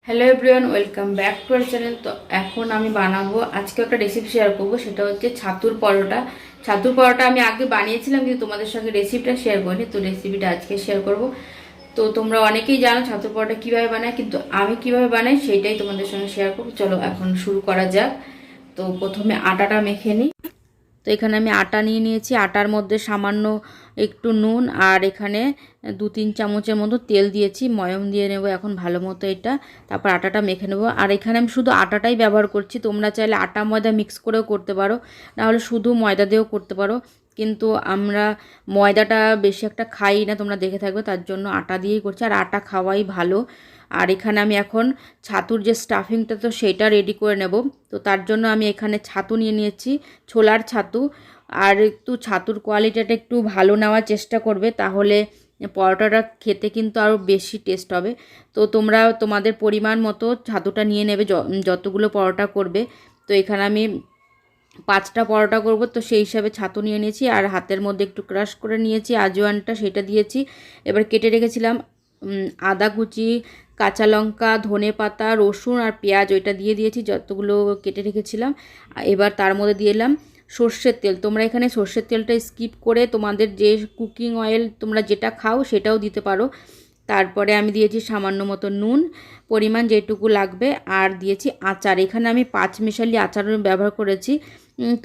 Hello everyone, welcome back to our channel. তো এখন আমি বানাবো, আজকে একটা রেসিপি শেয়ার করবো, সেটা হচ্ছে ছাতুর পরোটা। ছাতুর পরোটা আমি আগে বানিয়েছিলাম কিন্তু তোমাদের সঙ্গে রেসিপিটা শেয়ার করিনি, তো রেসিপিটা আজকে শেয়ার করব। তো তোমরা অনেকেই জানো ছাতুর পরোটা কীভাবে বানায়, কিন্তু আমি কিভাবে বানাই সেটাই তোমাদের সঙ্গে শেয়ার করবো। চলো এখন শুরু করা যাক। তো প্রথমে আটাটা মেখে নিই। তো এখানে আমি আটা নিয়ে নিয়েছি, আটার মধ্যে সামান্য একটু নুন আর এখানে 2-3 চামচের মতো তেল দিয়েছি, ময়ম দিয়ে নেব এখন ভালো মতো এটা। তারপর আটাটা মেখে নেব। আর এখানে আমি শুধু আটাটাই ব্যবহার করছি, তোমরা চাইলে আটা ময়দা মিক্স করেও করতে পারো, নাহলে শুধু ময়দা দিয়েও করতে পারো। কিন্তু আমরা ময়দাটা বেশি একটা খাই না, তোমরা দেখে থাকবে, তার জন্য আটা দিয়েই করছি, আর আটা খাওয়াই ভালো। আর এখানে আমি এখন ছাতুর যে স্টাফিংটা, তো সেটা রেডি করে নেব। তো তার জন্য আমি এখানে ছাতু নিয়ে নিয়েছি, ছোলার ছাতু। আর একটু ছাতুর কোয়ালিটিটা একটু ভালো নেওয়ার চেষ্টা করবে, তাহলে পরোটাটা খেতে কিন্তু আরও বেশি টেস্ট হবে। তো তোমরা তোমাদের পরিমাণ মতো ছাতুটা নিয়ে নেবে যতগুলো পরোটা করবে। তো এখানে আমি 5টা পরোটা করব, তো সেই হিসাবে ছাতু নিয়ে নিয়েছি। আর হাতের মধ্যে একটু ক্রাশ করে নিয়েছি আজওয়ানটা, সেটা দিয়েছি। এবার কেটে রেখেছিলাম আদা কুচি, কাঁচা লঙ্কা, ধনে পাতা, রসুন আর পেঁয়াজ, ওইটা দিয়ে দিয়েছি যতগুলো কেটে রেখেছিলাম। এবার তার মধ্যে দিয়ে এলাম সর্ষের তেল। তোমরা এখানে সর্ষের তেলটা স্কিপ করে তোমাদের যে কুকিং অয়েল তোমরা যেটা খাও সেটাও দিতে পারো। তারপরে আমি দিয়েছি সামান্য মতো নুন, পরিমাণ যেটুকু লাগবে, আর দিয়েছি আচার। এখানে আমি 5 মিশালি আচার ব্যবহার করেছি।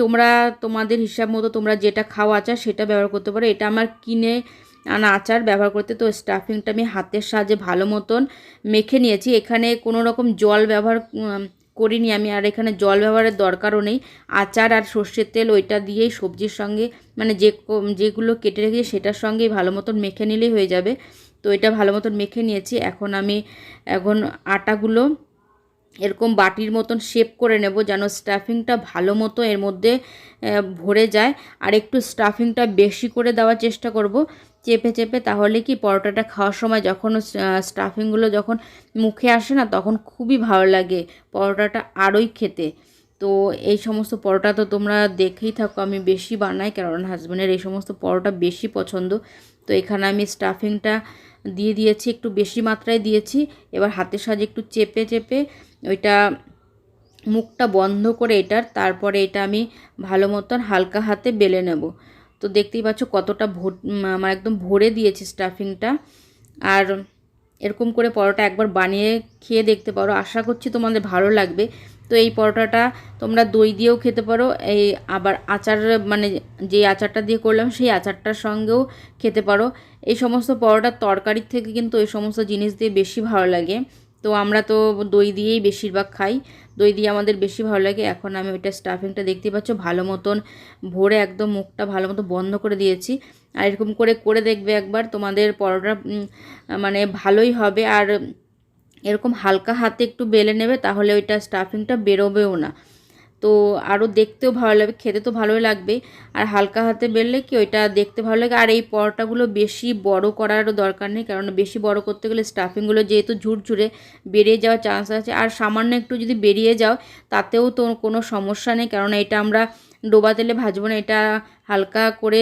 তোমরা তোমাদের হিসাব মতো তোমরা যেটা খাও আচার সেটা ব্যবহার করতে পারো। এটা আমার কিনে আনা আচার ব্যবহার করতে। তো স্টাফিংটা আমি হাতের সাহায্যে ভালো মতন মেখে নিয়েছি। এখানে কোনো রকম জল ব্যবহার করিনি আমি, আর এখানে জল ব্যবহারের দরকারও নেই। আচার আর সর্ষের তেল ওইটা দিয়েই সবজির সঙ্গে, মানে যেগুলো কেটে রেখেছি সেটার সঙ্গেই ভালো মতন মেখে নিলেই হয়ে যাবে। তো এটা ভালো মতন মেখে নিয়েছি। এখন আটাগুলো এরকম বাটির মতন শেপ করে নেব, যেন স্টাফিংটা ভালো মতো এর মধ্যে ভরে যায়। আর একটু স্টাফিংটা বেশি করে দেওয়ার চেষ্টা করব, চেপে চেপে, তাহলে কি পরোটাটা খাওয়ার সময় যখন স্টাফিংগুলো যখন মুখে আসে না, তখন খুবই ভালো লাগে পরোটাটা আরোই খেতে। তো এই সমস্ত পরোটা তো তোমরা দেখেই থাকো, আমি বেশি বানাই, কারণ হাজব্যান্ডের এই সমস্ত পরোটা বেশি পছন্দ। তো এখানে আমি স্টাফিংটা দিয়ে দিয়েছি, একটু বেশি মাত্রায় দিয়েছি। এবার হাতের সাহায্যে একটু চেপে চেপে ওইটা মুখটা বন্ধ করে এটার, তারপরে এটা আমি ভালো মতন হালকা হাতে বেলে নেব। তো দেখতেই পাচ্ছ কতটা মানে একদম ভরে দিয়েছি স্টাফিংটা। আর এরকম করে পরোটা একবার বানিয়ে খেয়ে দেখতে পারো, আশা করছি তোমাদের ভালো লাগবে। তো এই পরোটাটা তোমরা দই দিয়েও খেতে পারো, এই আবার আচার, মানে যে আচারটা দিয়ে করলাম সেই আচারটার সঙ্গেও খেতে পারো। এই সমস্ত পরোটার তরকারির থেকে কিন্তু এই সমস্ত জিনিস দিয়ে বেশি ভালো লাগে। তো আমরা তো দই দিয়েই বেশিরভাগ খাই, দই দিয়ে আমাদের বেশি ভালো লাগে। এখন আমি ওইটা স্টাফিংটা দেখতেই পাচ্ছ ভালো মতন ভরে একদম মুখটা ভালো মতো বন্ধ করে দিয়েছি। আর এরকম করে করে দেখবে একবার, তোমাদের পরোটা মানে ভালোই হবে। আর এরকম হালকা হাতে একটু বেলে নেবে, তাহলে ওইটা স্টাফিংটা বেরোবেও না। তো আরও দেখতেও ভালো লাগবে, খেতে তো ভালোই লাগবে। আর হালকা হাতে বেললে কি ওইটা দেখতে ভালো লাগে। আর এই পরোটাগুলো বেশি বড় করারও দরকার নেই, কারণ বেশি বড় করতে গেলে স্টাফিংগুলো যেহেতু ঝুরঝুরে বেরিয়ে যাওয়ার চান্স আছে। আর সামান্য একটু যদি বেরিয়ে যাও তাতেও তো কোনো সমস্যা নেই, কারণ এটা আমরা ডোবা তেলে ভাজবো না, এটা হালকা করে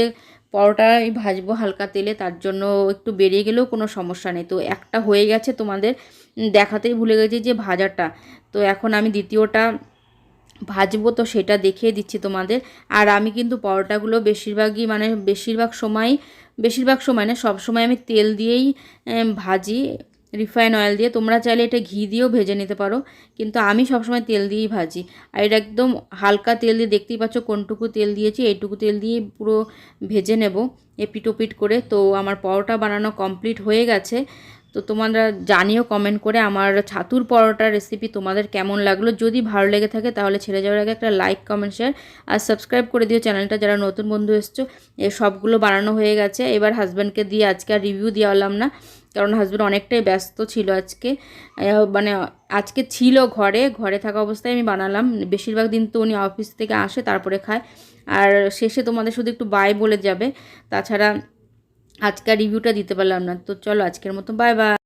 পরোটাই ভাজবো হালকা তেলে, তার জন্য একটু বেরিয়ে গেলেও কোনো সমস্যা নেই। তো একটা হয়ে গেছে, তোমাদের দেখাতেই ভুলে গেছি যে ভাজাটা। তো এখন আমি দ্বিতীয়টা ভাজবো, তো সেটা দেখিয়ে দিচ্ছি তোমাদের। আর আমি কিন্তু পরোটাগুলো বেশিরভাগ সময় না, সব সময় আমি তেল দিয়েই ভাজি, রিফাইন অয়েল দিয়ে। তোমরা চাইলে এটা ঘি দিয়েও ভেজে নিতে পারো, কিন্তু আমি সবসময় তেল দিয়েই ভাজি। আর এটা একদম হালকা তেল দিয়ে, দেখতেই পাচ্ছ কোনটুকু তেল দিয়েছি, এইটুকু তেল দিয়ে পুরো ভেজে নেব এপিট ওপিট করে। তো আমার পরোটা বানানো কমপ্লিট হয়ে গেছে। তো তোমরা জানিও কমেন্ট করে আমার ছাতুর পরোটার রেসিপি তোমাদের কেমন লাগলো। যদি ভালো লেগে থাকে তাহলে ছেড়ে যাওয়ার আগে একটা লাইক, কমেন্ট, শেয়ার আর সাবস্ক্রাইব করে দিও চ্যানেলটা, যারা নতুন বন্ধু এসছো। সবগুলো বানানো হয়ে গেছে। এবার হাজব্যান্ডকে দিয়ে আজকে আর রিভিউ দিয়ে হলাম না, কারণ হাজব্যান্ড অনেকটাই ব্যস্ত ছিল আজকে। মানে আজকে ছিল ঘরে থাকা অবস্থায় আমি বানালাম। বেশিরভাগ দিন তো উনি অফিস থেকে আসে তারপরে খায়। আর শেষে তোমাদের শুধু একটু বাই বলে যাবে, তাছাড়া আজকে রিভিউটা দিতে পারলাম না। তো চলো আজকের মতো বাই বাই।